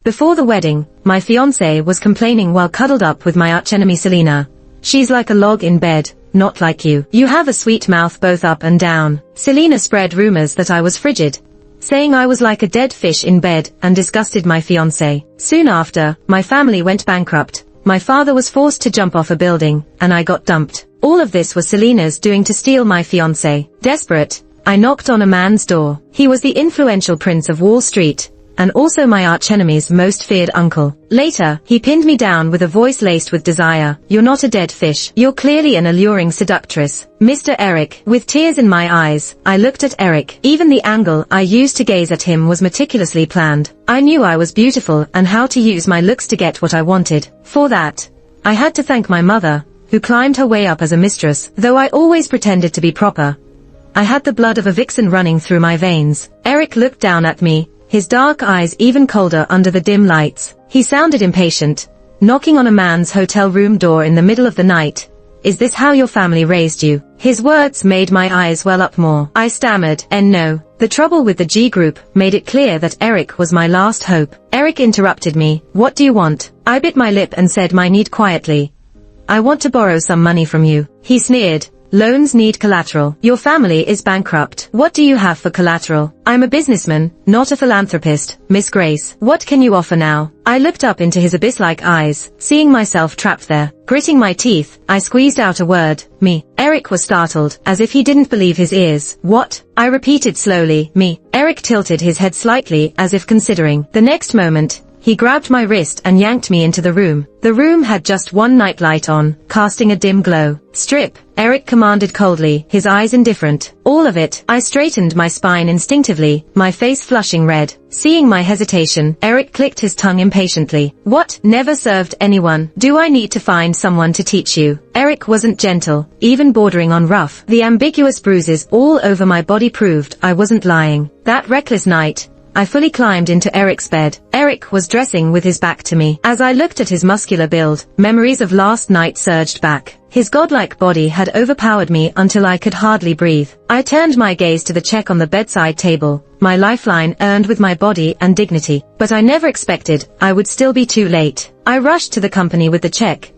Before the wedding, my fiancé was complaining while cuddled up with my archenemy Selena. "She's like a log in bed, not like you. You have a sweet mouth both up and down." Selena spread rumors that I was frigid, saying I was like a dead fish in bed, and disgusted my fiancé. Soon after, my family went bankrupt. My father was forced to jump off a building, and I got dumped. All of this was Selena's doing to steal my fiancé. Desperate, I knocked on a man's door. He was the influential Prince of Wall Street, and also my archenemy's most feared uncle. Later, he pinned me down with a voice laced with desire. "You're not a dead fish. You're clearly an alluring seductress, Mr. Eric." With tears in my eyes, I looked at Eric. Even the angle I used to gaze at him was meticulously planned. I knew I was beautiful and how to use my looks to get what I wanted. For that, I had to thank my mother, who climbed her way up as a mistress. Though I always pretended to be proper, I had the blood of a vixen running through my veins. Eric looked down at me, his dark eyes even colder under the dim lights. He sounded impatient, knocking on a man's hotel room door in the middle of the night. "Is this how your family raised you?" His words made my eyes well up more. I stammered, "No." The trouble with the G group made it clear that Eric was my last hope. Eric interrupted me. "What do you want?" I bit my lip and said my need quietly. "I want to borrow some money from you." He sneered. "Loans need collateral. Your family is bankrupt. What do you have for collateral?" "I'm a businessman, not a philanthropist, Miss Grace. What can you offer now?" I looked up into his abyss-like eyes, seeing myself trapped there. Gritting my teeth, I squeezed out a word. "Me." Eric was startled, as if he didn't believe his ears. "What?" I repeated slowly. "Me." Eric tilted his head slightly, as if considering. The next moment, he grabbed my wrist and yanked me into the room. The room had just one nightlight on, casting a dim glow. "Strip," Eric commanded coldly, his eyes indifferent. "All of it." I straightened my spine instinctively, my face flushing red. Seeing my hesitation, Eric clicked his tongue impatiently. "What? Never served anyone. Do I need to find someone to teach you?" Eric wasn't gentle, even bordering on rough. The ambiguous bruises all over my body proved I wasn't lying. That reckless night, I fully climbed into Eric's bed. Eric was dressing with his back to me. As I looked at his muscular build, memories of last night surged back. His godlike body had overpowered me until I could hardly breathe. I turned my gaze to the check on the bedside table, my lifeline earned with my body and dignity. But I never expected I would still be too late. I rushed to the company with the check,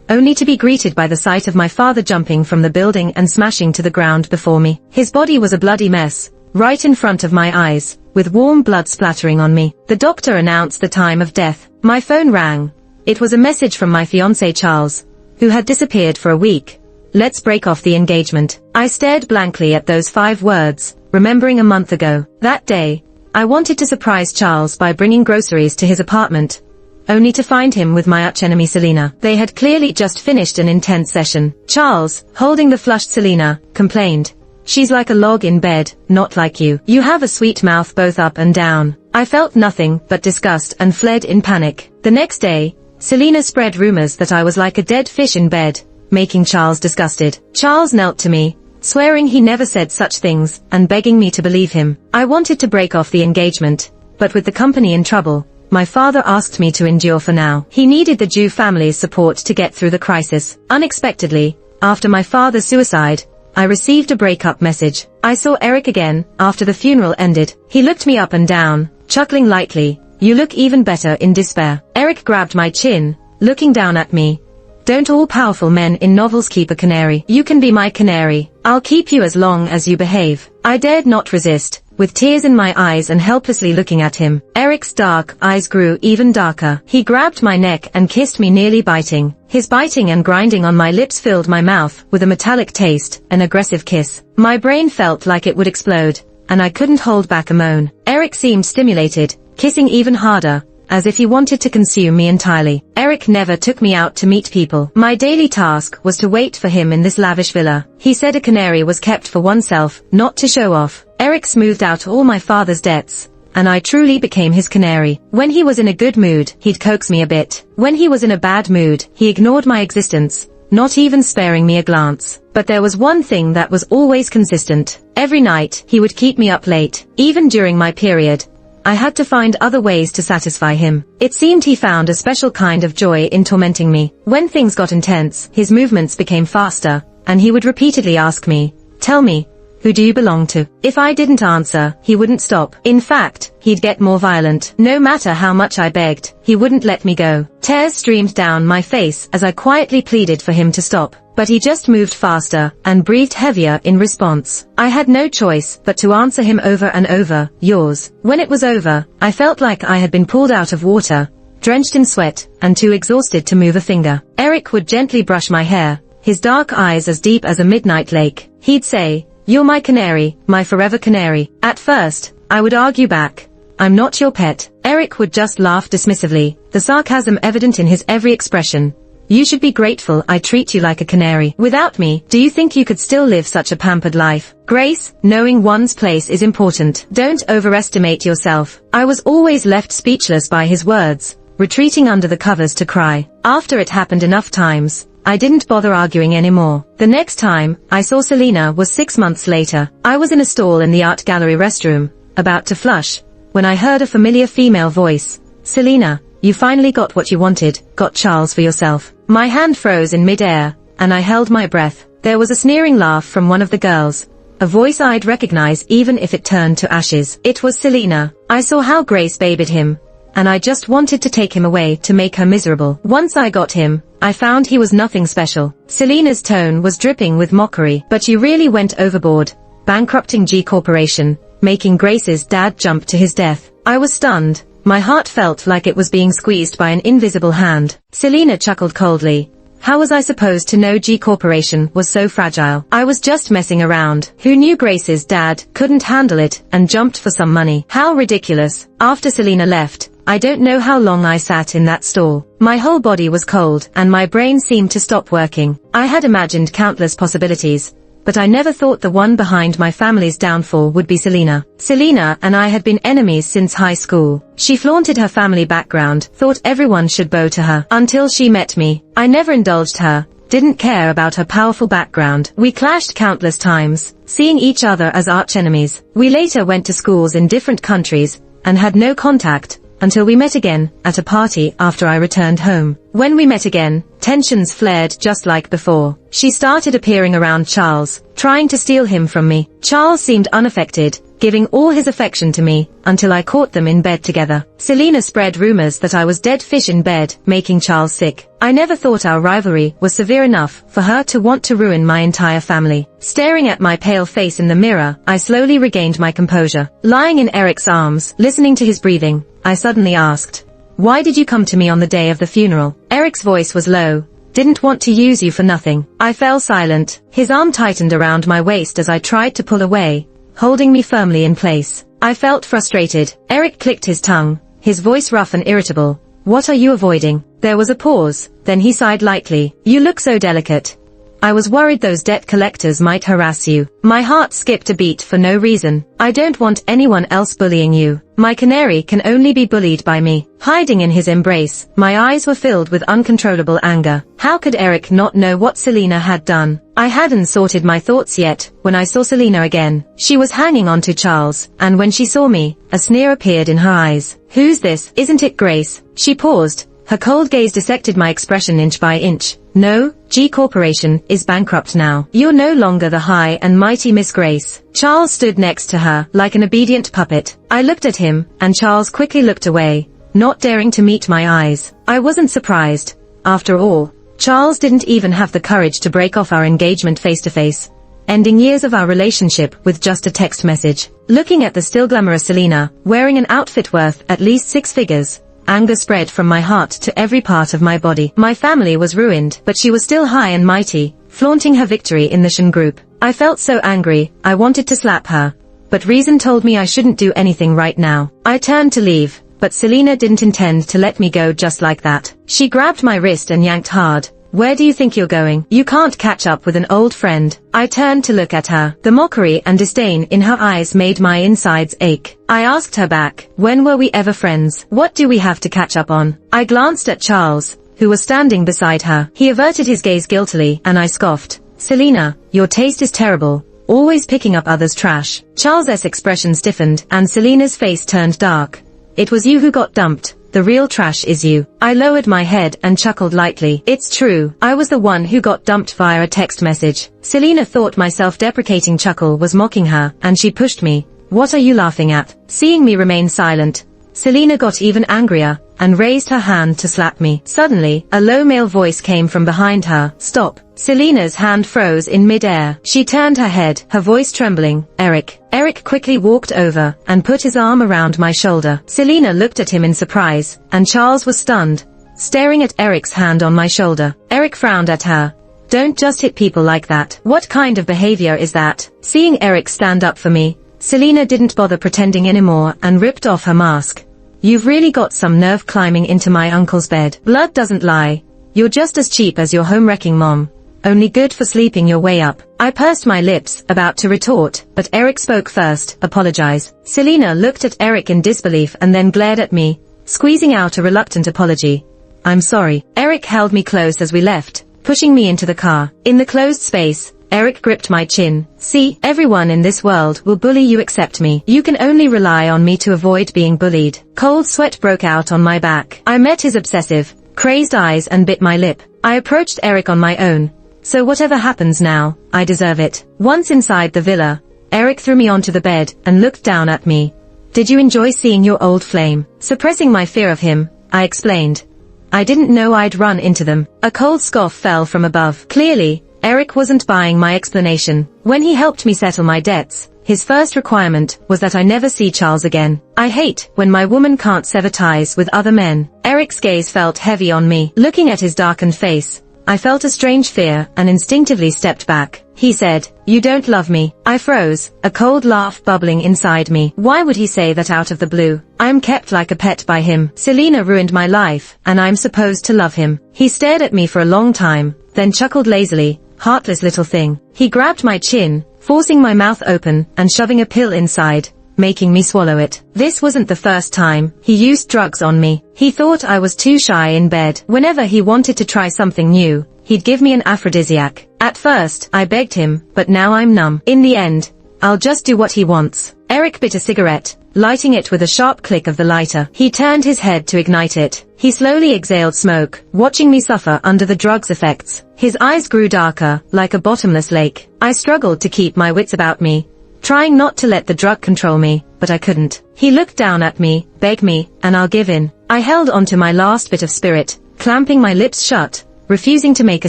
only to be greeted by the sight of my father jumping from the building and smashing to the ground before me. His body was a bloody mess, right in front of my eyes, with warm blood splattering on me. The doctor announced the time of death. My phone rang. It was a message from my fiancé Charles, who had disappeared for a week. "Let's break off the engagement." I stared blankly at those 5 words, remembering a month ago. That day, I wanted to surprise Charles by bringing groceries to his apartment, only to find him with my archenemy Selena. They had clearly just finished an intense session. Charles, holding the flushed Selena, complained, "She's like a log in bed, not like you. You have a sweet mouth both up and down." I felt nothing but disgust and fled in panic. The next day, Selena spread rumors that I was like a dead fish in bed, making Charles disgusted. Charles knelt to me, swearing he never said such things, and begging me to believe him. I wanted to break off the engagement, but with the company in trouble, my father asked me to endure for now. He needed the Jew family's support to get through the crisis. Unexpectedly, after my father's suicide, I received a breakup message. I saw Eric again, after the funeral ended. He looked me up and down, chuckling lightly. "You look even better in despair." Eric grabbed my chin, looking down at me. "Don't all powerful men in novels keep a canary? You can be my canary. I'll keep you as long as you behave." I dared not resist, with tears in my eyes and helplessly looking at him. Eric's dark eyes grew even darker. He grabbed my neck and kissed me, nearly biting. His biting and grinding on my lips filled my mouth with a metallic taste, an aggressive kiss. My brain felt like it would explode, and I couldn't hold back a moan. Eric seemed stimulated, kissing even harder, as if he wanted to consume me entirely. Eric never took me out to meet people. My daily task was to wait for him in this lavish villa. He said a canary was kept for oneself, not to show off. Eric smoothed out all my father's debts, and I truly became his canary. When he was in a good mood, he'd coax me a bit. When he was in a bad mood, he ignored my existence, not even sparing me a glance. But there was one thing that was always consistent. Every night, he would keep me up late. Even during my period, I had to find other ways to satisfy him. It seemed he found a special kind of joy in tormenting me. When things got intense, his movements became faster, and he would repeatedly ask me, "Tell me, Who do you belong to? If I didn't answer, he wouldn't stop. In fact, he'd get more violent. No matter how much I begged, he wouldn't let me go. Tears streamed down my face as I quietly pleaded for him to stop. But he just moved faster, and breathed heavier in response. I had no choice but to answer him over and over, yours. When it was over, I felt like I had been pulled out of water, drenched in sweat, and too exhausted to move a finger. Eric would gently brush my hair, his dark eyes as deep as a midnight lake. He'd say, "You're my canary, my forever canary." At first, I would argue back, "I'm not your pet." Eric would just laugh dismissively, the sarcasm evident in his every expression. "You should be grateful I treat you like a canary. Without me, do you think you could still live such a pampered life?" Grace, knowing one's place is important. Don't overestimate yourself. I was always left speechless by his words, retreating under the covers to cry. After it happened enough times, I didn't bother arguing anymore. The next time I saw Selena was 6 months later. I was in a stall in the art gallery restroom, about to flush, when I heard a familiar female voice. "Selena, you finally got what you wanted, got Charles for yourself." My hand froze in mid-air, and I held my breath. There was a sneering laugh from one of the girls, a voice I'd recognize even if it turned to ashes. It was Selena. I saw how Grace babied him, and I just wanted to take him away to make her miserable. Once I got him, I found he was nothing special. Selena's tone was dripping with mockery. "But you really went overboard, bankrupting G Corporation, making Grace's dad jump to his death." I was stunned. My heart felt like it was being squeezed by an invisible hand. Selena chuckled coldly. "How was I supposed to know G Corporation was so fragile? I was just messing around. Who knew Grace's dad couldn't handle it and jumped for some money? How ridiculous." After Selena left, I don't know how long I sat in that stall. My whole body was cold, and my brain seemed to stop working. I had imagined countless possibilities, but I never thought the one behind my family's downfall would be Selena. Selena and I had been enemies since high school. She flaunted her family background, thought everyone should bow to her. Until she met me, I never indulged her, didn't care about her powerful background. We clashed countless times, seeing each other as archenemies. We later went to schools in different countries, and had no contact, until we met again, at a party after I returned home. When we met again, tensions flared just like before. She started appearing around Charles, trying to steal him from me. Charles seemed unaffected, giving all his affection to me, until I caught them in bed together. Selena spread rumors that I was dead fish in bed, making Charles sick. I never thought our rivalry was severe enough for her to want to ruin my entire family. Staring at my pale face in the mirror, I slowly regained my composure. Lying in Eric's arms, listening to his breathing, I suddenly asked, "Why did you come to me on the day of the funeral?" Eric's voice was low. "Didn't want to use you for nothing." I fell silent. His arm tightened around my waist as I tried to pull away, holding me firmly in place. I felt frustrated. Eric clicked his tongue, his voice rough and irritable. "What are you avoiding?" There was a pause, then he sighed lightly. "You look so delicate. I was worried those debt collectors might harass you." My heart skipped a beat for no reason. "I don't want anyone else bullying you. My canary can only be bullied by me." Hiding in his embrace, my eyes were filled with uncontrollable anger. How could Eric not know what Selena had done? I hadn't sorted my thoughts yet, when I saw Selena again. She was hanging on to Charles, and when she saw me, a sneer appeared in her eyes. "Who's this? Isn't it Grace?" She paused. Her cold gaze dissected my expression inch by inch. "No, G Corporation is bankrupt now. You're no longer the high and mighty Miss Grace." Charles stood next to her, like an obedient puppet. I looked at him, and Charles quickly looked away, not daring to meet my eyes. I wasn't surprised. After all, Charles didn't even have the courage to break off our engagement face-to-face, ending years of our relationship with just a text message. Looking at the still glamorous Selena, wearing an outfit worth at least 6 figures, anger spread from my heart to every part of my body. My family was ruined, but she was still high and mighty, flaunting her victory in the Shen group. I felt so angry, I wanted to slap her, but reason told me I shouldn't do anything right now. I turned to leave, but Selena didn't intend to let me go just like that. She grabbed my wrist and yanked hard. "Where do you think you're going? You can't catch up with an old friend." I turned to look at her. The mockery and disdain in her eyes made my insides ache. I asked her back, "When were we ever friends? What do we have to catch up on?" I glanced at Charles, who was standing beside her. He averted his gaze guiltily, and I scoffed. "Selena, your taste is terrible, always picking up others' trash." Charles's expression stiffened, and Selena's face turned dark. "It was you who got dumped, the real trash is you. I lowered my head and chuckled lightly. It's true, I was the one who got dumped via a text message. Selena thought my self-deprecating chuckle was mocking her, and she pushed me. What are you laughing at? Seeing me remain silent, Selena got even angrier, and raised her hand to slap me. Suddenly, a low male voice came from behind her. Stop. Selena's hand froze in mid-air. She turned her head, her voice trembling. Eric. Eric quickly walked over, and put his arm around my shoulder. Selena looked at him in surprise, and Charles was stunned, staring at Eric's hand on my shoulder. Eric frowned at her. Don't just hit people like that. What kind of behavior is that? Seeing Eric stand up for me, Selena didn't bother pretending anymore and ripped off her mask. You've really got some nerve climbing into my uncle's bed. Blood doesn't lie. You're just as cheap as your home-wrecking mom. Only good for sleeping your way up. I pursed my lips, about to retort, but Eric spoke first. Apologize. Selena looked at Eric in disbelief and then glared at me, squeezing out a reluctant apology. I'm sorry. Eric held me close as we left, pushing me into the car. In the closed space, Eric gripped my chin. See, everyone in this world will bully you except me. You can only rely on me to avoid being bullied. Cold sweat broke out on my back. I met his obsessive, crazed eyes and bit my lip. I approached Eric on my own. So whatever happens now, I deserve it. Once inside the villa, Eric threw me onto the bed and looked down at me. Did you enjoy seeing your old flame? Suppressing my fear of him, I explained. I didn't know I'd run into them. A cold scoff fell from above. Clearly, Eric wasn't buying my explanation. When he helped me settle my debts, his first requirement was that I never see Charles again. I hate when my woman can't sever ties with other men. Eric's gaze felt heavy on me. Looking at his darkened face, I felt a strange fear and instinctively stepped back. He said, "You don't love me." I froze, a cold laugh bubbling inside me. Why would he say that out of the blue? I'm kept like a pet by him. Selena ruined my life, and I'm supposed to love him. He stared at me for a long time, then chuckled lazily. Heartless little thing. He grabbed my chin, forcing my mouth open and shoving a pill inside, making me swallow it. This wasn't the first time he used drugs on me. He thought I was too shy in bed. Whenever he wanted to try something new, he'd give me an aphrodisiac. At first, I begged him, but now I'm numb. In the end, I'll just do what he wants. Eric bit a cigarette, lighting it with a sharp click of the lighter. He turned his head to ignite it. He slowly exhaled smoke, watching me suffer under the drug's effects. His eyes grew darker, like a bottomless lake. I struggled to keep my wits about me, trying not to let the drug control me, but I couldn't. He looked down at me, begged me, and I'll give in. I held onto my last bit of spirit, clamping my lips shut, refusing to make a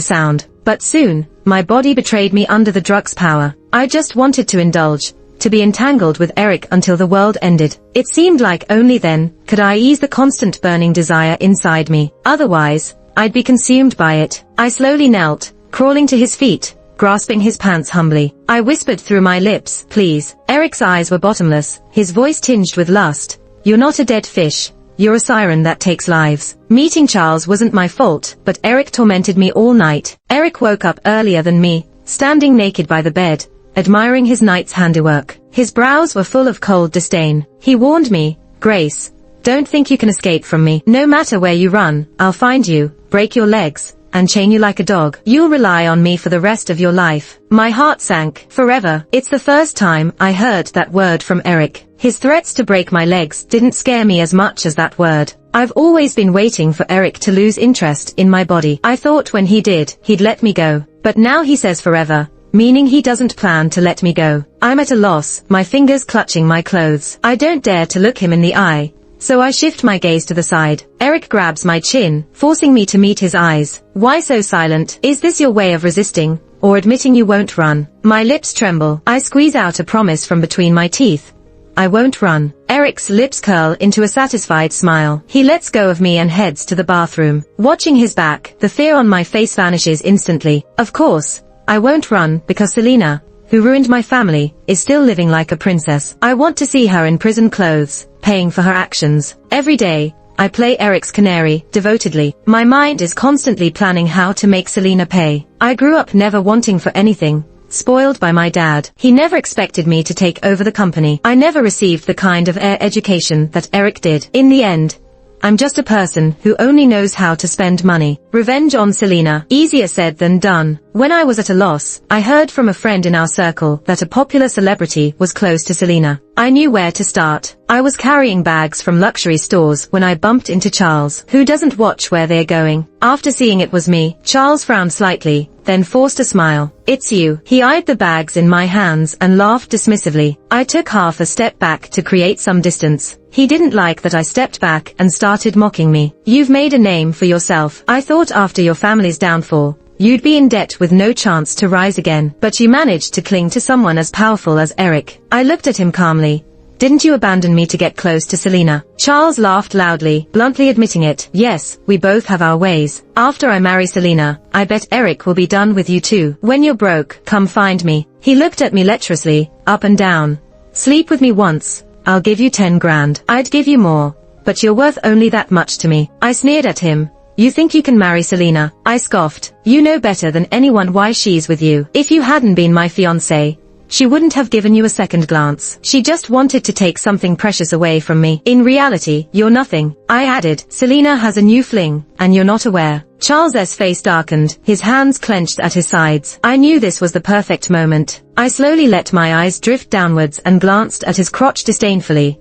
sound. But soon, my body betrayed me under the drug's power. I just wanted to indulge, to be entangled with Eric until the world ended. It seemed like only then could I ease the constant burning desire inside me. Otherwise, I'd be consumed by it. I slowly knelt, crawling to his feet, grasping his pants humbly. I whispered through my lips, please. Eric's eyes were bottomless, his voice tinged with lust. You're not a dead fish. You're a siren that takes lives. Meeting Charles wasn't my fault, but Eric tormented me all night. Eric woke up earlier than me, standing naked by the bed, admiring his night's handiwork. His brows were full of cold disdain. He warned me, Grace, don't think you can escape from me. No matter where you run, I'll find you, break your legs, and chain you like a dog. You'll rely on me for the rest of your life. My heart sank. Forever. It's the first time I heard that word from Eric. His threats to break my legs didn't scare me as much as that word. I've always been waiting for Eric to lose interest in my body. I thought when he did, he'd let me go. But now he says forever, meaning he doesn't plan to let me go. I'm at a loss, my fingers clutching my clothes. I don't dare to look him in the eye, so I shift my gaze to the side. Eric grabs my chin, forcing me to meet his eyes. Why so silent? Is this your way of resisting, or admitting you won't run? My lips tremble. I squeeze out a promise from between my teeth. I won't run. Eric's lips curl into a satisfied smile. He lets go of me and heads to the bathroom. Watching his back, the fear on my face vanishes instantly. Of course, I won't run because Selena, who ruined my family, is still living like a princess. I want to see her in prison clothes, paying for her actions. Every day, I play Eric's canary, devotedly. My mind is constantly planning how to make Selena pay. I grew up never wanting for anything, spoiled by my dad. He never expected me to take over the company. I never received the kind of education that Eric did. In the end, I'm just a person who only knows how to spend money. Revenge on Selena. Easier said than done. When I was at a loss, I heard from a friend in our circle that a popular celebrity was close to Selena. I knew where to start. I was carrying bags from luxury stores when I bumped into Charles, who doesn't watch where they're going. After seeing it was me, Charles frowned slightly, then forced a smile. It's you. He eyed the bags in my hands and laughed dismissively. I took half a step back to create some distance. He didn't like that I stepped back and started mocking me. You've made a name for yourself. I thought after your family's downfall, you'd be in debt with no chance to rise again. But you managed to cling to someone as powerful as Eric. I looked at him calmly. Didn't you abandon me to get close to Selena? Charles laughed loudly, bluntly admitting it. Yes, we both have our ways. After I marry Selena, I bet Eric will be done with you too. When you're broke, come find me. He looked at me lecherously, up and down. Sleep with me once. I'll give you 10 grand. I'd give you more, but you're worth only that much to me. I sneered at him. You think you can marry Selena? I scoffed. You know better than anyone why she's with you. If you hadn't been my fiancé, she wouldn't have given you a second glance. She just wanted to take something precious away from me. In reality, you're nothing. I added, Selena has a new fling, and you're not aware. Charles's face darkened, his hands clenched at his sides. I knew this was the perfect moment. I slowly let my eyes drift downwards and glanced at his crotch disdainfully.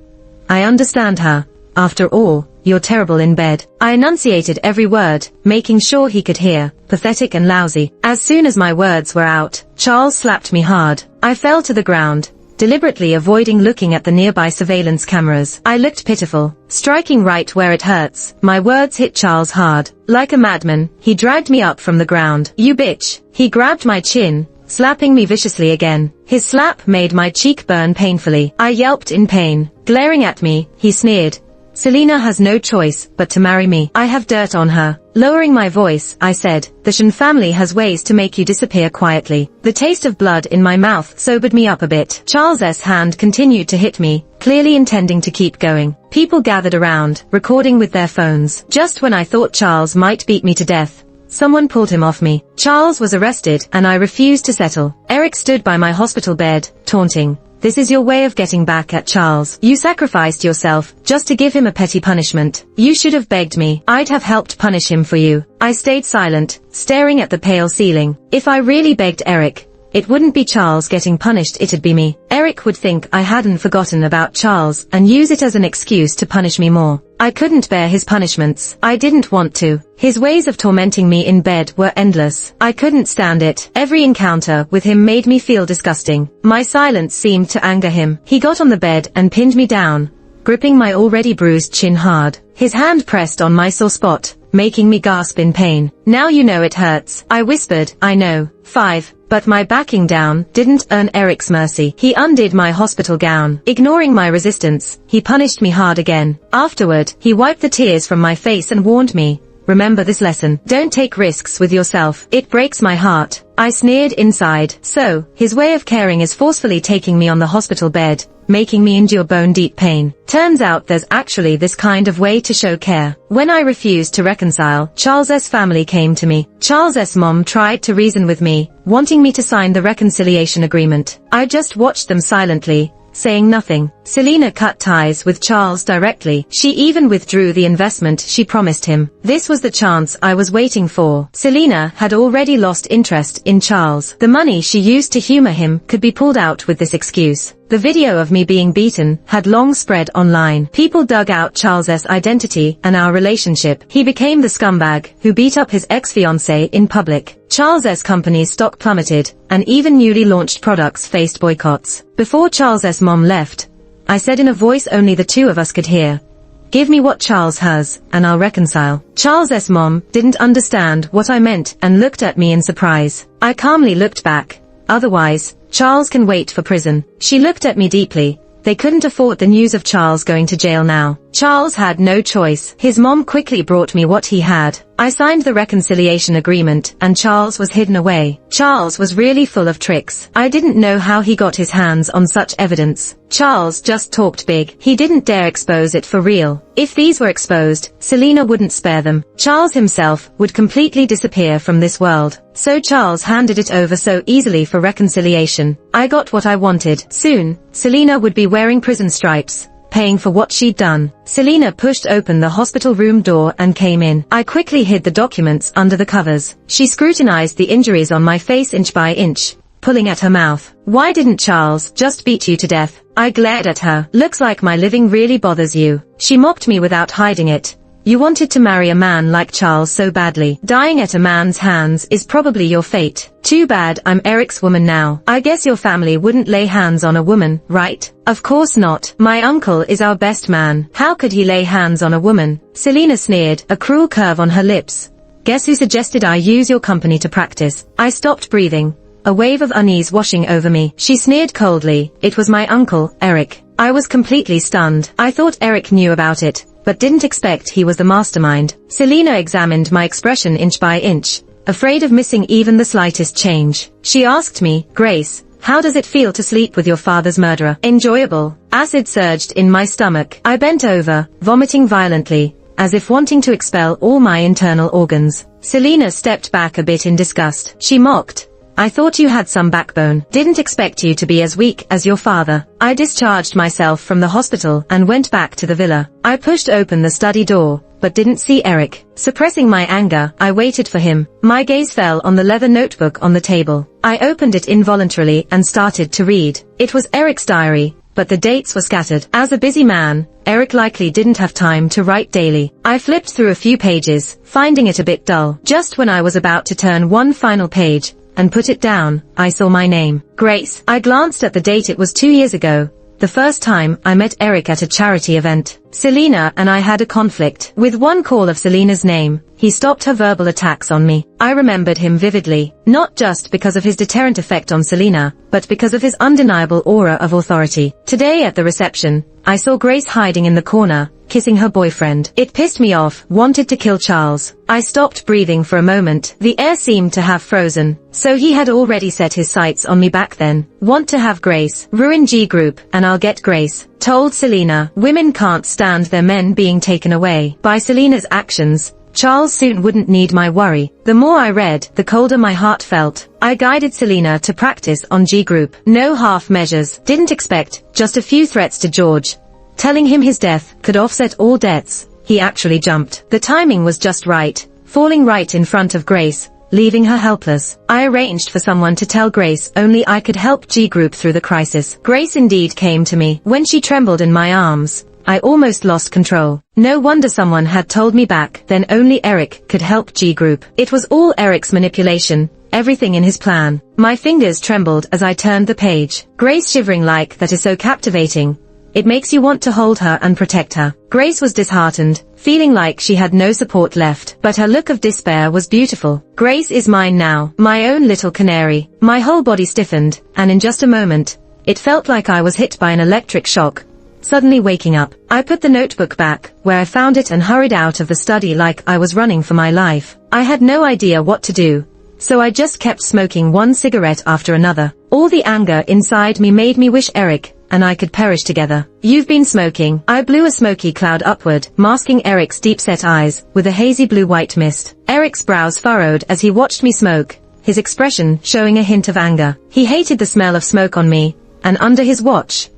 I understand her. After all, you're terrible in bed. I enunciated every word, making sure he could hear. Pathetic and lousy. As soon as my words were out, Charles slapped me hard. I fell to the ground, deliberately avoiding looking at the nearby surveillance cameras. I looked pitiful, striking right where it hurts. My words hit Charles hard. Like a madman, he dragged me up from the ground. You bitch. He grabbed my chin, slapping me viciously again. His slap made my cheek burn painfully. I yelped in pain. Glaring at me, he sneered. Selena has no choice but to marry me. I have dirt on her. Lowering my voice, I said, the Shen family has ways to make you disappear quietly. The taste of blood in my mouth sobered me up a bit. Charles's hand continued to hit me, clearly intending to keep going. People gathered around, recording with their phones. Just when I thought Charles might beat me to death, someone pulled him off me. Charles was arrested, and I refused to settle. Eric stood by my hospital bed, taunting. This is your way of getting back at Charles. You sacrificed yourself, just to give him a petty punishment. You should have begged me. I'd have helped punish him for you. I stayed silent, staring at the pale ceiling. If I really begged Eric, it wouldn't be Charles getting punished, it'd be me. Eric would think I hadn't forgotten about Charles and use it as an excuse to punish me more. I couldn't bear his punishments. I didn't want to. His ways of tormenting me in bed were endless. I couldn't stand it. Every encounter with him made me feel disgusting. My silence seemed to anger him. He got on the bed and pinned me down, gripping my already bruised chin hard. His hand pressed on my sore spot, making me gasp in pain. Now you know it hurts. I whispered, I know. 5. But my backing down didn't earn Eric's mercy. He undid my hospital gown. Ignoring my resistance, he punished me hard again. Afterward, he wiped the tears from my face and warned me, remember this lesson. Don't take risks with yourself. It breaks my heart. I sneered inside. So, his way of caring is forcefully taking me on the hospital bed, making me endure bone-deep pain. Turns out there's actually this kind of way to show care. When I refused to reconcile, Charles's family came to me. Charles's mom tried to reason with me, wanting me to sign the reconciliation agreement. I just watched them silently, saying nothing. Selena cut ties with Charles directly. She even withdrew the investment she promised him. This was the chance I was waiting for. Selena had already lost interest in Charles. The money she used to humor him could be pulled out with this excuse. The video of me being beaten had long spread online. People dug out Charles's identity and our relationship. He became the scumbag who beat up his ex-fiancé in public. Charles's company's stock plummeted, and even newly launched products faced boycotts. Before Charles's mom left, I said in a voice only the two of us could hear, give me what Charles has, and I'll reconcile. Charles's mom didn't understand what I meant and looked at me in surprise. I calmly looked back. Otherwise, Charles can wait for prison. She looked at me deeply. They couldn't afford the news of Charles going to jail now. Charles had no choice. His mom quickly brought me what he had. I signed the reconciliation agreement, and Charles was hidden away. Charles was really full of tricks. I didn't know how he got his hands on such evidence. Charles just talked big. He didn't dare expose it for real. If these were exposed, Selena wouldn't spare them. Charles himself would completely disappear from this world. So Charles handed it over so easily for reconciliation. I got what I wanted. Soon, Selena would be wearing prison stripes, paying for what she'd done. Selena pushed open the hospital room door and came in. I quickly hid the documents under the covers. She scrutinized the injuries on my face inch by inch, pulling at her mouth. "Why didn't Charles just beat you to death?" I glared at her. "Looks like my living really bothers you." She mocked me without hiding it. "You wanted to marry a man like Charles so badly. Dying at a man's hands is probably your fate. Too bad I'm Eric's woman now. I guess your family wouldn't lay hands on a woman, right?" "Of course not. My uncle is our best man. How could he lay hands on a woman?" Selena sneered, a cruel curve on her lips. "Guess who suggested I use your company to practice?" I stopped breathing, a wave of unease washing over me. She sneered coldly. "It was my uncle, Eric." I was completely stunned. I thought Eric knew about it, but didn't expect he was the mastermind. Selena examined my expression inch by inch, afraid of missing even the slightest change. She asked me, "Grace, how does it feel to sleep with your father's murderer?" "Enjoyable." Acid surged in my stomach. I bent over, vomiting violently, as if wanting to expel all my internal organs. Selena stepped back a bit in disgust. She mocked, "I thought you had some backbone. Didn't expect you to be as weak as your father." I discharged myself from the hospital and went back to the villa. I pushed open the study door, but didn't see Eric. Suppressing my anger, I waited for him. My gaze fell on the leather notebook on the table. I opened it involuntarily and started to read. It was Eric's diary, but the dates were scattered. As a busy man, Eric likely didn't have time to write daily. I flipped through a few pages, finding it a bit dull. Just when I was about to turn one final page and put it down, I saw my name. Grace. I glanced at the date. It was 2 years ago, the first time I met Eric at a charity event. Selena and I had a conflict. With one call of Selena's name, he stopped her verbal attacks on me. I remembered him vividly, not just because of his deterrent effect on Selena, but because of his undeniable aura of authority. Today at the reception, I saw Grace hiding in the corner, kissing her boyfriend. It pissed me off. Wanted to kill Charles. I stopped breathing for a moment. The air seemed to have frozen. So he had already set his sights on me back then. Want to have Grace, ruin G Group, and I'll get Grace. Told Selena, women can't stand their men being taken away. By Selena's actions, Charles soon wouldn't need my worry. The more I read, the colder my heart felt. I guided Selena to practice on G Group. No half measures. Didn't expect just a few threats to George, telling him his death could offset all debts. He actually jumped. The timing was just right, falling right in front of Grace, leaving her helpless. I arranged for someone to tell Grace only I could help G Group through the crisis. Grace indeed came to me. When she trembled in my arms, I almost lost control. No wonder someone had told me back then only Eric could help G Group. It was all Eric's manipulation, everything in his plan. My fingers trembled as I turned the page. Grace shivering like that is so captivating. It makes you want to hold her and protect her. Grace was disheartened, feeling like she had no support left, but her look of despair was beautiful. Grace is mine now, my own little canary. My whole body stiffened, and in just a moment, it felt like I was hit by an electric shock. Suddenly waking up, I put the notebook back, where I found it, and hurried out of the study like I was running for my life. I had no idea what to do, so I just kept smoking one cigarette after another. All the anger inside me made me wish Eric and I could perish together. "You've been smoking." I blew a smoky cloud upward, masking Eric's deep-set eyes with a hazy blue-white mist. Eric's brows furrowed as he watched me smoke, his expression showing a hint of anger. He hated the smell of smoke on me, and under his watch,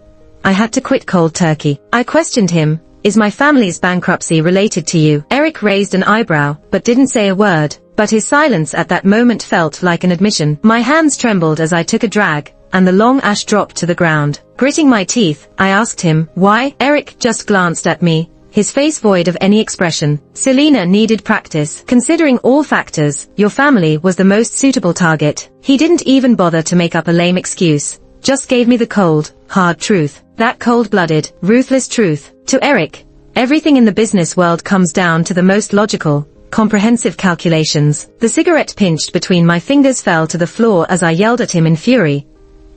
I had to quit cold turkey. I questioned him, "Is my family's bankruptcy related to you?" Eric raised an eyebrow, but didn't say a word. But his silence at that moment felt like an admission. My hands trembled as I took a drag, and the long ash dropped to the ground. Gritting my teeth, I asked him, "Why?" Eric just glanced at me, his face void of any expression. "Selena needed practice. Considering all factors, your family was the most suitable target." He didn't even bother to make up a lame excuse, just gave me the cold, hard truth. That cold-blooded, ruthless truth. To Eric, everything in the business world comes down to the most logical, comprehensive calculations. The cigarette pinched between my fingers fell to the floor as I yelled at him in fury.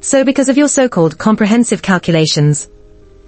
"So because of your so-called comprehensive calculations,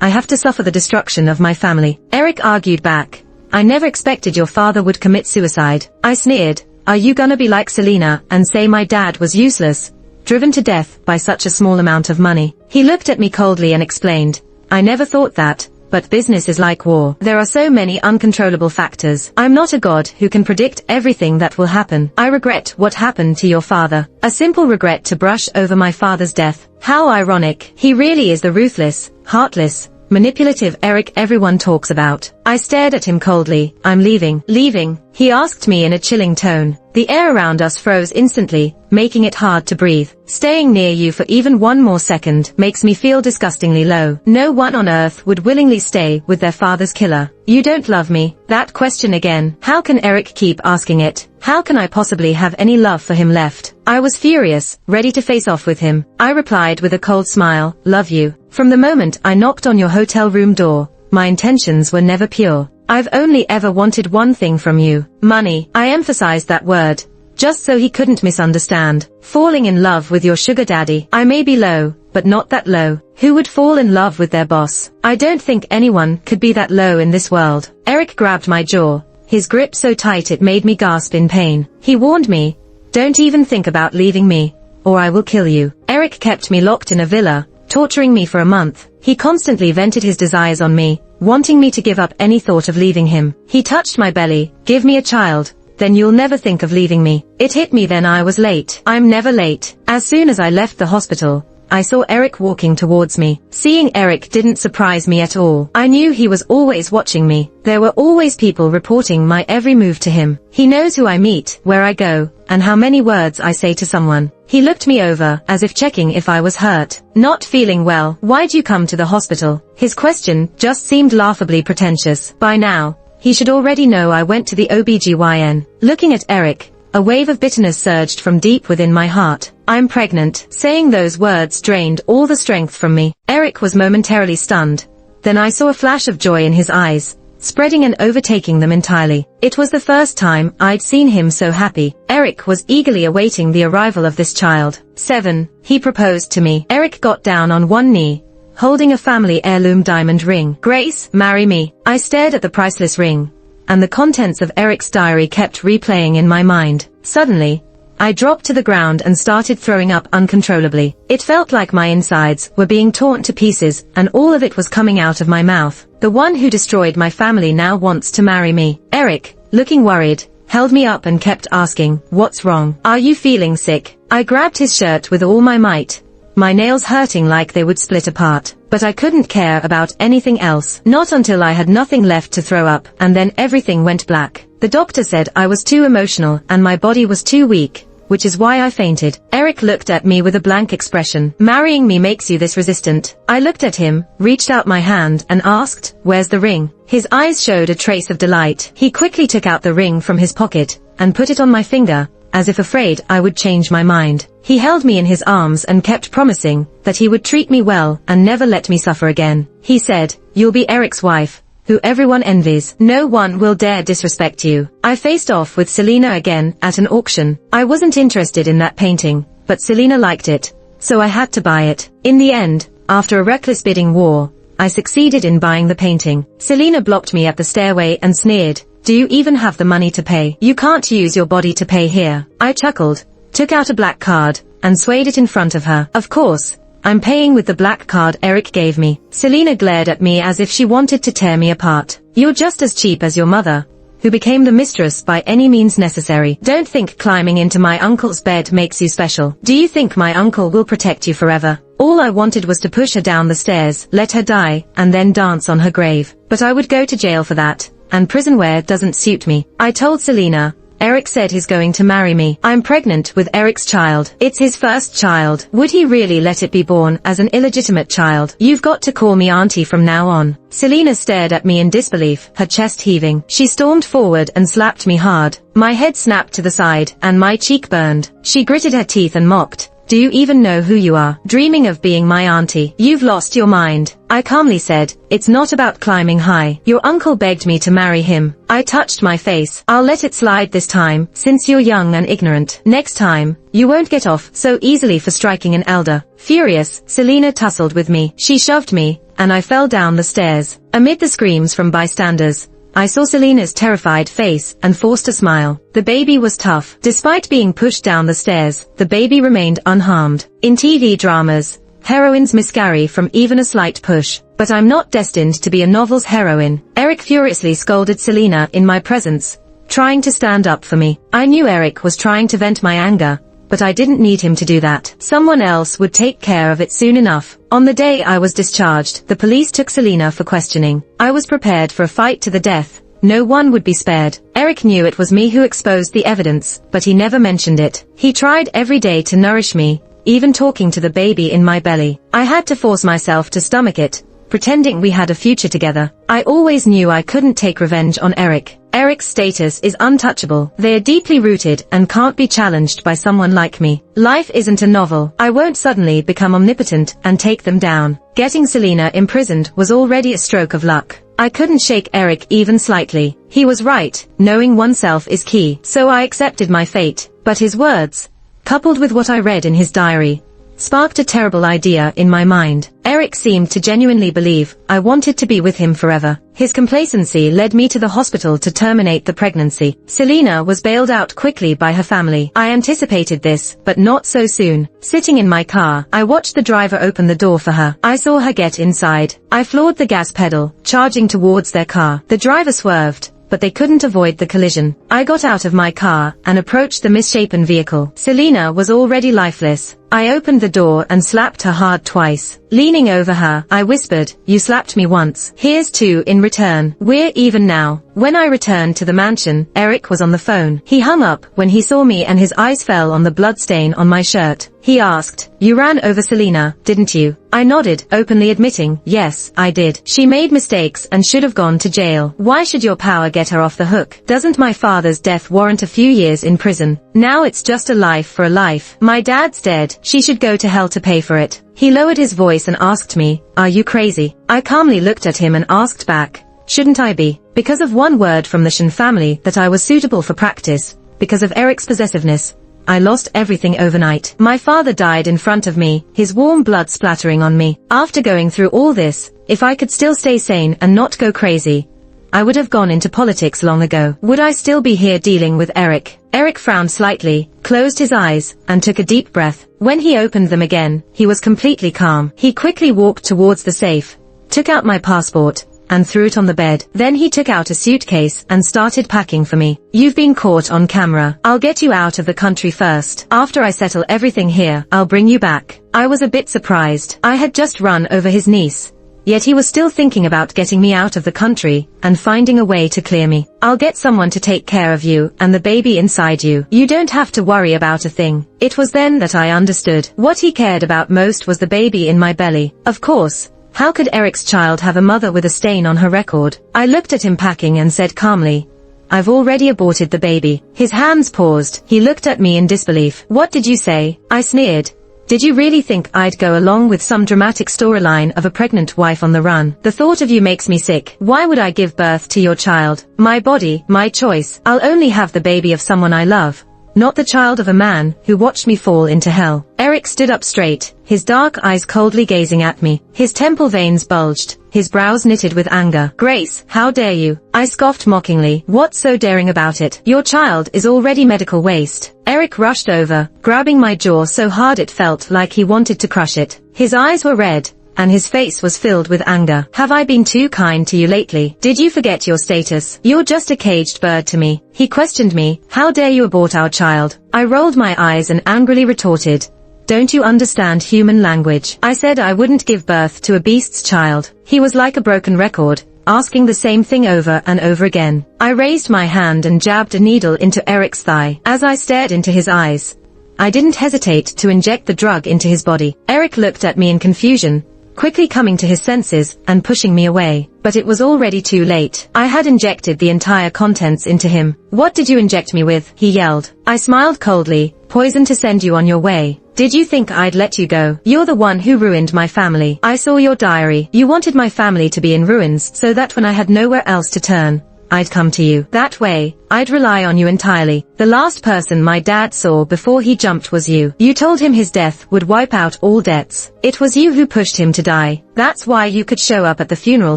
I have to suffer the destruction of my family?" Eric argued back. "I never expected your father would commit suicide." I sneered. "Are you gonna be like Selena and say my dad was useless, driven to death by such a small amount of money?" He looked at me coldly and explained, "I never thought that, but business is like war. There are so many uncontrollable factors. I'm not a god who can predict everything that will happen. I regret what happened to your father." A simple regret to brush over my father's death. How ironic. He really is the ruthless, heartless, manipulative Eric everyone talks about. I stared at him coldly. I'm leaving. Leaving? He asked me in a chilling tone. The air around us froze instantly, making it hard to breathe. Staying near you for even one more second makes me feel disgustingly low. No one on earth would willingly stay with their father's killer. You don't love me? That question again. How can Eric keep asking it? How can I possibly have any love for him left? I was furious, ready to face off with him. I replied with a cold smile, love you. From the moment I knocked on your hotel room door, my intentions were never pure. I've only ever wanted one thing from you. Money. I emphasized that word, just so he couldn't misunderstand. Falling in love with your sugar daddy. I may be low, but not that low. Who would fall in love with their boss? I don't think anyone could be that low in this world. Eric grabbed my jaw, his grip so tight it made me gasp in pain. He warned me, don't even think about leaving me, or I will kill you. Eric kept me locked in a villa, torturing me for a month. He constantly vented his desires on me, wanting me to give up any thought of leaving him. He touched my belly, give me a child, then you'll never think of leaving me. It hit me then I was late. I'm never late. As soon as I left the hospital, I saw Eric walking towards me. Seeing Eric didn't surprise me at all. I knew he was always watching me. There were always people reporting my every move to him. He knows who I meet, where I go, and how many words I say to someone. He looked me over, as if checking if I was hurt. Not feeling well. Why'd you come to the hospital? His question just seemed laughably pretentious. By now, he should already know I went to the OBGYN. Looking at Eric, a wave of bitterness surged from deep within my heart. I'm pregnant. Saying those words drained all the strength from me. Eric was momentarily stunned. Then I saw a flash of joy in his eyes, spreading and overtaking them entirely. It was the first time I'd seen him so happy. Eric was eagerly awaiting the arrival of this child. 7. He proposed to me. Eric got down on one knee, holding a family heirloom diamond ring. Grace, marry me. I stared at the priceless ring, and the contents of Eric's diary kept replaying in my mind. Suddenly, I dropped to the ground and started throwing up uncontrollably. It felt like my insides were being torn to pieces, and all of it was coming out of my mouth. The one who destroyed my family now wants to marry me. Eric, looking worried, held me up and kept asking, what's wrong? Are you feeling sick? I grabbed his shirt with all my might, my nails hurting like they would split apart. But I couldn't care about anything else. Not until I had nothing left to throw up, and then everything went black. The doctor said I was too emotional and my body was too weak, which is why I fainted. Eric looked at me with a blank expression. Marrying me makes you this resistant. I looked at him, reached out my hand and asked, where's the ring? His eyes showed a trace of delight. He quickly took out the ring from his pocket and put it on my finger, as if afraid I would change my mind. He held me in his arms and kept promising that he would treat me well and never let me suffer again. He said, you'll be Eric's wife, who everyone envies. No one will dare disrespect you. I faced off with Selena again at an auction. I wasn't interested in that painting, but Selena liked it, so I had to buy it. In the end, after a reckless bidding war, I succeeded in buying the painting. Selena blocked me at the stairway and sneered, do you even have the money to pay? You can't use your body to pay here. I chuckled, took out a black card, and swayed it in front of her. Of course, I'm paying with the black card Eric gave me. Selena glared at me as if she wanted to tear me apart. You're just as cheap as your mother, who became the mistress by any means necessary. Don't think climbing into my uncle's bed makes you special. Do you think my uncle will protect you forever? All I wanted was to push her down the stairs, let her die, and then dance on her grave. But I would go to jail for that, and prison wear doesn't suit me. I told Selena, Eric said he's going to marry me. I'm pregnant with Eric's child. It's his first child. Would he really let it be born as an illegitimate child? You've got to call me auntie from now on. Selena stared at me in disbelief, her chest heaving. She stormed forward and slapped me hard. My head snapped to the side, and my cheek burned. She gritted her teeth and mocked. Do you even know who you are? Dreaming of being my auntie? You've lost your mind. I calmly said, it's not about climbing high. Your uncle begged me to marry him. I touched my face. I'll let it slide this time, since you're young and ignorant. Next time, you won't get off so easily for striking an elder. Furious, Selena tussled with me. She shoved me, and I fell down the stairs. Amid the screams from bystanders, I saw Selena's terrified face and forced a smile. The baby was tough. Despite being pushed down the stairs, the baby remained unharmed. In TV dramas, heroines miscarry from even a slight push. But I'm not destined to be a novel's heroine. Eric furiously scolded Selena in my presence, trying to stand up for me. I knew Eric was trying to vent my anger, but I didn't need him to do that. Someone else would take care of it soon enough. On the day I was discharged, the police took Selena for questioning. I was prepared for a fight to the death. No one would be spared. Eric knew it was me who exposed the evidence, but he never mentioned it. He tried every day to nourish me, even talking to the baby in my belly. I had to force myself to stomach it, pretending we had a future together. I always knew I couldn't take revenge on Eric. Eric's status is untouchable. They are deeply rooted and can't be challenged by someone like me. Life isn't a novel. I won't suddenly become omnipotent and take them down. Getting Selena imprisoned was already a stroke of luck. I couldn't shake Eric even slightly. He was right, knowing oneself is key. So I accepted my fate. But his words, coupled with what I read in his diary, sparked a terrible idea in my mind. Eric seemed to genuinely believe I wanted to be with him forever. His complacency led me to the hospital to terminate the pregnancy. Selena was bailed out quickly by her family. I anticipated this, but not so soon. Sitting in my car, I watched the driver open the door for her. I saw her get inside. I floored the gas pedal, charging towards their car. The driver swerved, but they couldn't avoid the collision. I got out of my car and approached the misshapen vehicle. Selena was already lifeless. I opened the door and slapped her hard twice. Leaning over her, I whispered, "You slapped me once. Here's 2 in return. We're even now." When I returned to the mansion, Eric was on the phone. He hung up when he saw me and his eyes fell on the bloodstain on my shirt. He asked, "You ran over Selena, didn't you?" I nodded, openly admitting, "Yes, I did. She made mistakes and should have gone to jail. Why should your power get her off the hook? Doesn't my father's death warrant a few years in prison? Now it's just a life for a life. My dad's dead. She should go to hell to pay for it." He lowered his voice and asked me, "Are you crazy?" I calmly looked at him and asked back, "Shouldn't I be?" Because of one word from the Shin family that I was suitable for practice, because of Eric's possessiveness, I lost everything overnight. My father died in front of me, his warm blood splattering on me. After going through all this, if I could still stay sane and not go crazy, I would have gone into politics long ago. Would I still be here dealing with Eric? Eric frowned slightly, closed his eyes, and took a deep breath. When he opened them again, he was completely calm. He quickly walked towards the safe, took out my passport, and threw it on the bed. Then he took out a suitcase and started packing for me. "You've been caught on camera. I'll get you out of the country first. After I settle everything here, I'll bring you back." I was a bit surprised. I had just run over his niece. Yet he was still thinking about getting me out of the country and finding a way to clear me. "I'll get someone to take care of you and the baby inside you. You don't have to worry about a thing." It was then that I understood. What he cared about most was the baby in my belly. Of course. How could Eric's child have a mother with a stain on her record? I looked at him packing and said calmly, "I've already aborted the baby." His hands paused. He looked at me in disbelief. "What did you say?" I sneered. "Did you really think I'd go along with some dramatic storyline of a pregnant wife on the run? The thought of you makes me sick. Why would I give birth to your child? My body, my choice. I'll only have the baby of someone I love, not the child of a man who watched me fall into hell." Eric stood up straight, his dark eyes coldly gazing at me. His temple veins bulged, his brows knitted with anger. "Grace, how dare you?" I scoffed mockingly. "What's so daring about it? Your child is already medical waste." Eric rushed over, grabbing my jaw so hard it felt like he wanted to crush it. His eyes were red, and his face was filled with anger. "Have I been too kind to you lately? Did you forget your status? You're just a caged bird to me." He questioned me. "How dare you abort our child?" I rolled my eyes and angrily retorted, "Don't you understand human language? I said I wouldn't give birth to a beast's child." He was like a broken record, asking the same thing over and over again. I raised my hand and jabbed a needle into Eric's thigh. As I stared into his eyes, I didn't hesitate to inject the drug into his body. Eric looked at me in confusion, quickly coming to his senses and pushing me away. But it was already too late. I had injected the entire contents into him. "What did you inject me with?" he yelled. I smiled coldly. "Poison to send you on your way. Did you think I'd let you go? You're the one who ruined my family. I saw your diary. You wanted my family to be in ruins so that when I had nowhere else to turn, I'd come to you. That way, I'd rely on you entirely. The last person my dad saw before he jumped was you. You told him his death would wipe out all debts. It was you who pushed him to die. That's why you could show up at the funeral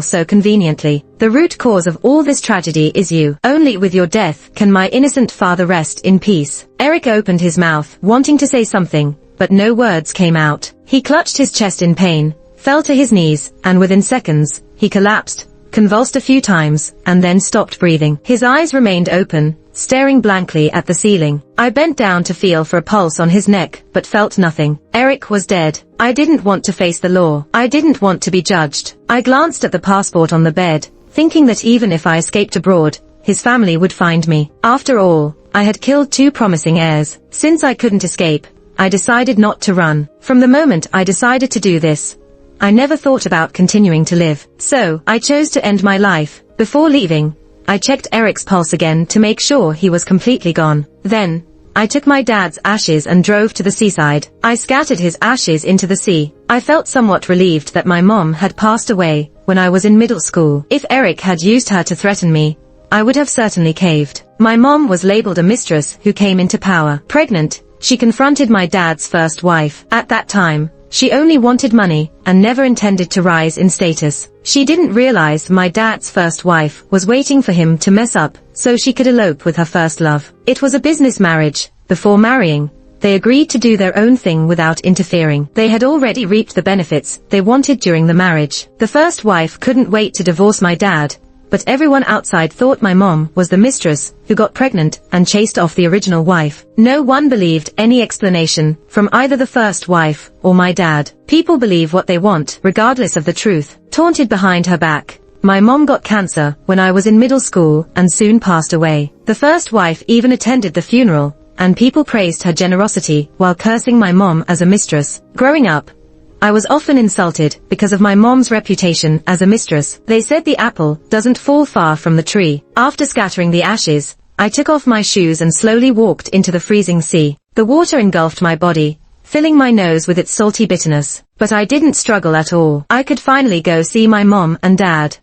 so conveniently. The root cause of all this tragedy is you. Only with your death can my innocent father rest in peace." Eric opened his mouth, wanting to say something, but no words came out. He clutched his chest in pain, fell to his knees, and within seconds, he collapsed, convulsed a few times, and then stopped breathing. His eyes remained open, staring blankly at the ceiling. I bent down to feel for a pulse on his neck, but felt nothing. Eric was dead. I didn't want to face the law. I didn't want to be judged. I glanced at the passport on the bed, thinking that even if I escaped abroad, his family would find me. After all, I had killed 2 promising heirs. Since I couldn't escape, I decided not to run. From the moment I decided to do this, I never thought about continuing to live. So, I chose to end my life. Before leaving, I checked Eric's pulse again to make sure he was completely gone. Then, I took my dad's ashes and drove to the seaside. I scattered his ashes into the sea. I felt somewhat relieved that my mom had passed away when I was in middle school. If Eric had used her to threaten me, I would have certainly caved. My mom was labeled a mistress who came into power. Pregnant, she confronted my dad's first wife. At that time, she only wanted money and never intended to rise in status. She didn't realize my dad's first wife was waiting for him to mess up so she could elope with her first love. It was a business marriage. Before marrying, they agreed to do their own thing without interfering. They had already reaped the benefits they wanted during the marriage. The first wife couldn't wait to divorce my dad, but everyone outside thought my mom was the mistress who got pregnant and chased off the original wife. No one believed any explanation from either the first wife or my dad. People believe what they want, regardless of the truth. Taunted behind her back, my mom got cancer when I was in middle school and soon passed away. The first wife even attended the funeral, and people praised her generosity while cursing my mom as a mistress. Growing up, I was often insulted because of my mom's reputation as a mistress. They said the apple doesn't fall far from the tree. After scattering the ashes, I took off my shoes and slowly walked into the freezing sea. The water engulfed my body, filling my nose with its salty bitterness. But I didn't struggle at all. I could finally go see my mom and dad.